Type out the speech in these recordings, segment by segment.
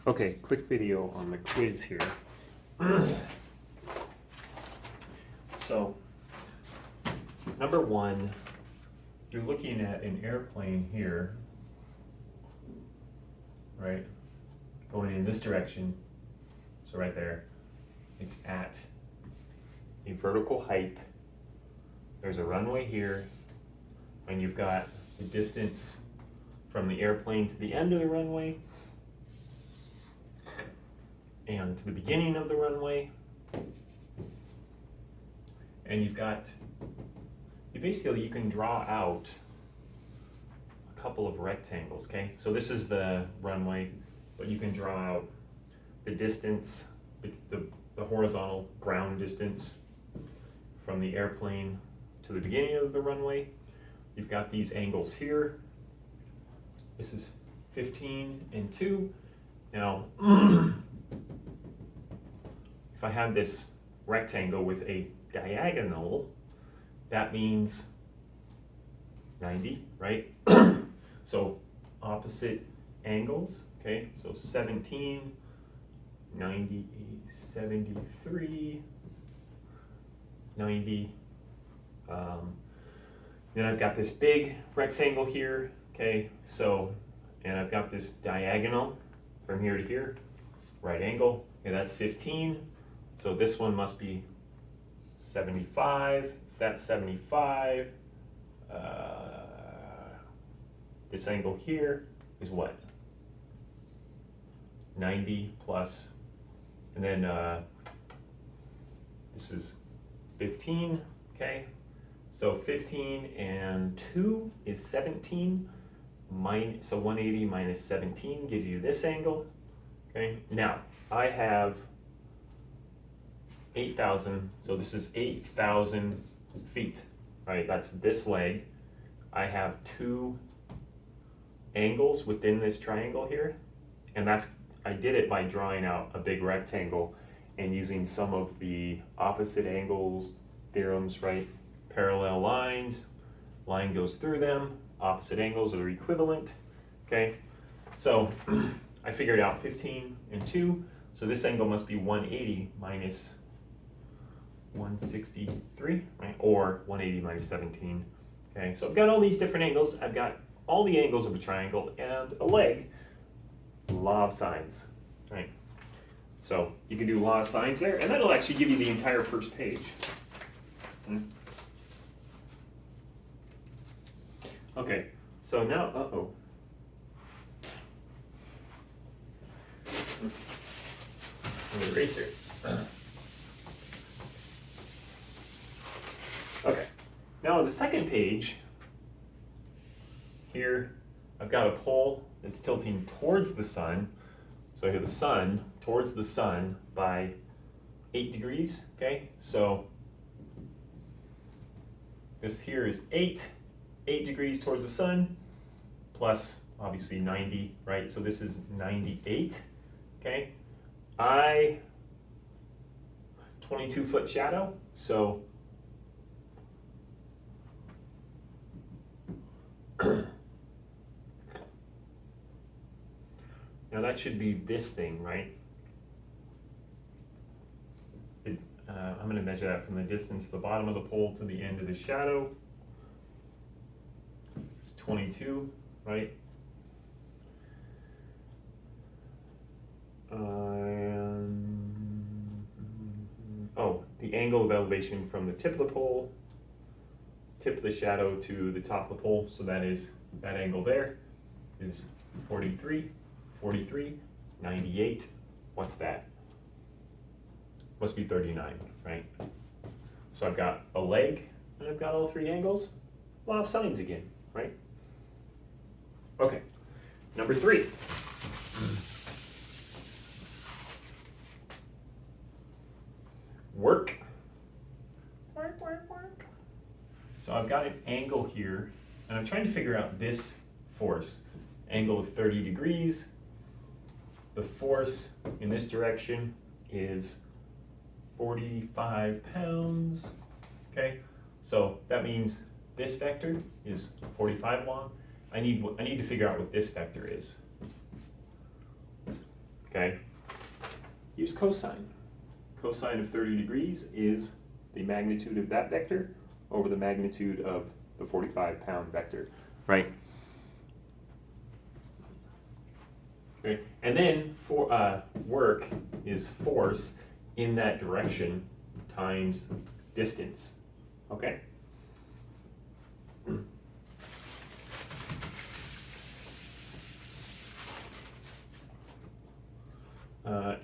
Okay, quick video on the quiz here. So, number one, you're looking at an airplane here, right? Going in this direction. So right there, it's at a vertical height. There's a runway here, and you've got the distance from the airplane to the end of the runway and to the beginning of the runway. And you can draw out a couple of rectangles, okay? So this is the runway, but you can draw out the distance, the horizontal ground distance from the airplane to the beginning of the runway. You've got these angles here. This is 15 and 2. Now, if I have this rectangle with a diagonal, that means 90, right? So opposite angles, okay? So 17, 90, 73, 90. Then I've got this big rectangle here, okay? So, and I've got this diagonal from here to here, right angle, okay, that's 15. So this one must be 75, that's 75. This angle here is what? 90 plus, and then this is 15, okay? So 15 and 2 is 17, so 180 minus 17 gives you this angle, okay? Now, I have 8,000, so this is 8,000 feet, right? That's this leg. I have two angles within this triangle here, and I did it by drawing out a big rectangle and using some of the opposite angles theorems, right? Parallel lines, line goes through them, opposite angles are equivalent, okay? So I figured out 15 and 2, so this angle must be 180 minus 163, right? Or 180 minus 17, okay? So I've got all these different angles. I've got all the angles of a triangle and a leg. Law of sines, right? So you can do law of sines there, and that'll actually give you the entire first page. Okay, so now, eraser. Okay, now on the second page, here I've got a pole that's tilting towards the sun. So I have the sun towards the sun by 8 degrees, okay? So this here is 8 degrees towards the sun, plus obviously 90, right? So this is 98, okay? 22-foot shadow, so now that should be this thing, right? I'm going to measure that from the distance to the bottom of the pole to the end of the shadow. It's 22, right? The angle of elevation from the tip of the pole, tip of the shadow to the top of the pole, so that angle there is 43, 98. What's that? Must be 39, right? So I've got a leg, and I've got all three angles. Law of sines again, right? Okay, number 3. Work. So I've got an angle here, and I'm trying to figure out this force. Angle of 30 degrees. The force in this direction is 45 pounds, okay? So that means this vector is 45 long. I need to figure out what this vector is. okay? Use cosine. Cosine of 30 degrees is the magnitude of that vector over the magnitude of the 45-pound vector, right? Okay. And then for work is force in that direction times distance, okay?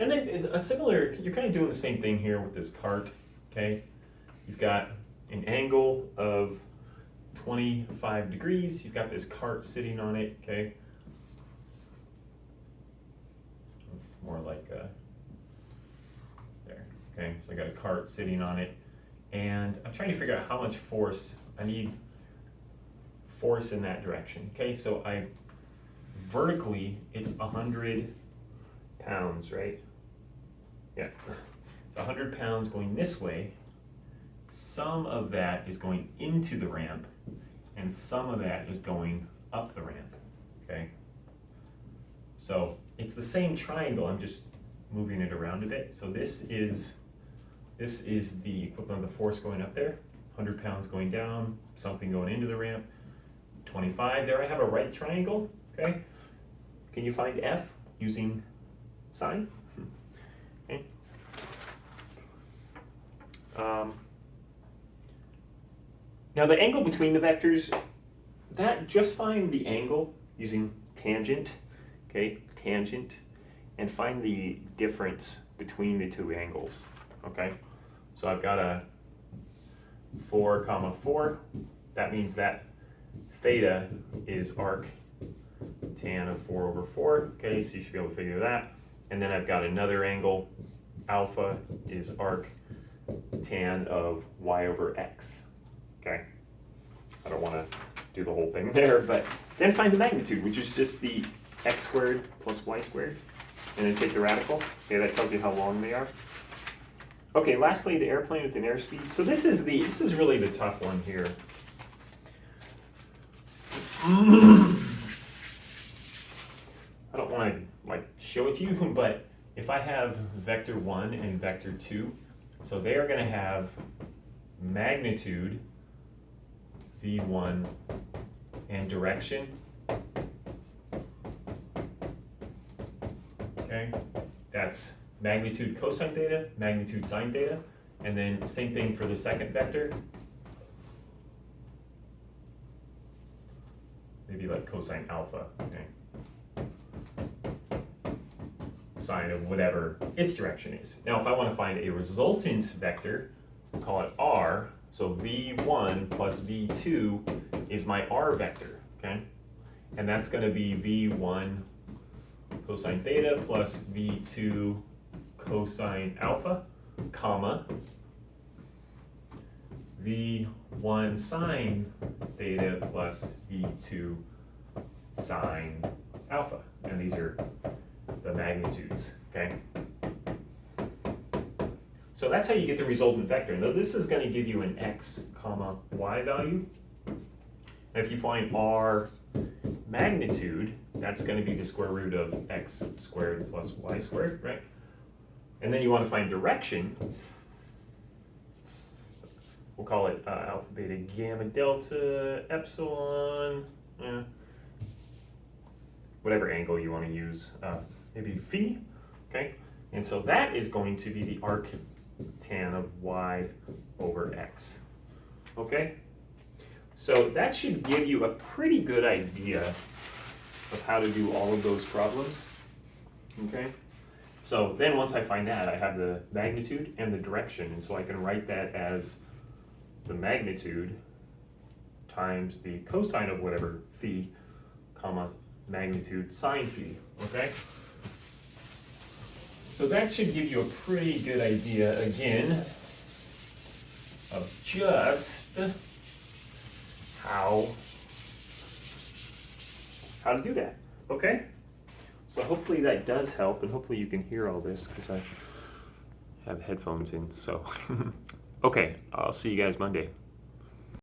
And then a similar, you're kind of doing the same thing here with this cart, okay? You've got an angle of 25 degrees, you've got this cart sitting on it, okay? It's more like there, okay? So I got a cart sitting on it, and I'm trying to figure out how much force, I need force in that direction, okay? So vertically, it's 100 pounds, right? Yeah, it's 100 pounds going this way. Some of that is going into the ramp, and some of that is going up the ramp, okay? So it's the same triangle, I'm just moving it around a bit. So this is the equivalent of the force going up there, 100 pounds going down, something going into the ramp, 25. There I have a right triangle, okay? Can you find F using sine? Okay. Now the angle between the vectors, just find the angle using tangent, okay, tangent, and find the difference between the two angles, okay? So I've got a 4, 4, that means that theta is arc tan of 4 over 4, okay, so you should be able to figure that. And then I've got another angle, alpha is arc tan of y over x, okay? I don't want to do the whole thing there, but then find the magnitude, which is just the x squared plus y squared, and then take the radical. Okay, that tells you how long they are. Okay, lastly, the airplane with an airspeed. So this is really the tough one here. I don't want to show it to you, but if I have vector 1 and vector 2, so they are going to have magnitude v1 and direction. Okay, that's magnitude cosine theta, magnitude sine theta, and then same thing for the second vector. Maybe like cosine alpha, okay? Sine of whatever its direction is. Now if I want to find a resultant vector, we'll call it r, so v1 plus v2 is my r vector, okay? And that's going to be v1 cosine theta plus v2 cosine alpha, comma, v1 sine theta plus v2 sine alpha. And these are the magnitudes, okay? So that's how you get the resultant vector. Now this is going to give you an x, comma, y value. And if you find r magnitude, that's going to be the square root of x squared plus y squared, right? And then you want to find direction. We'll call it alpha, beta, gamma, delta, epsilon, whatever angle you want to use, maybe phi, okay? And so that is going to be the arc tan of y over x, okay? So that should give you a pretty good idea of how to do all of those problems, okay? So then once I find that, I have the magnitude and the direction, and so I can write that as the magnitude times the cosine of whatever phi, comma, magnitude sine phi, okay? So that should give you a pretty good idea, again, of just how to do that, okay? So hopefully that does help, and hopefully you can hear all this because I have headphones in, so. Okay, I'll see you guys Monday.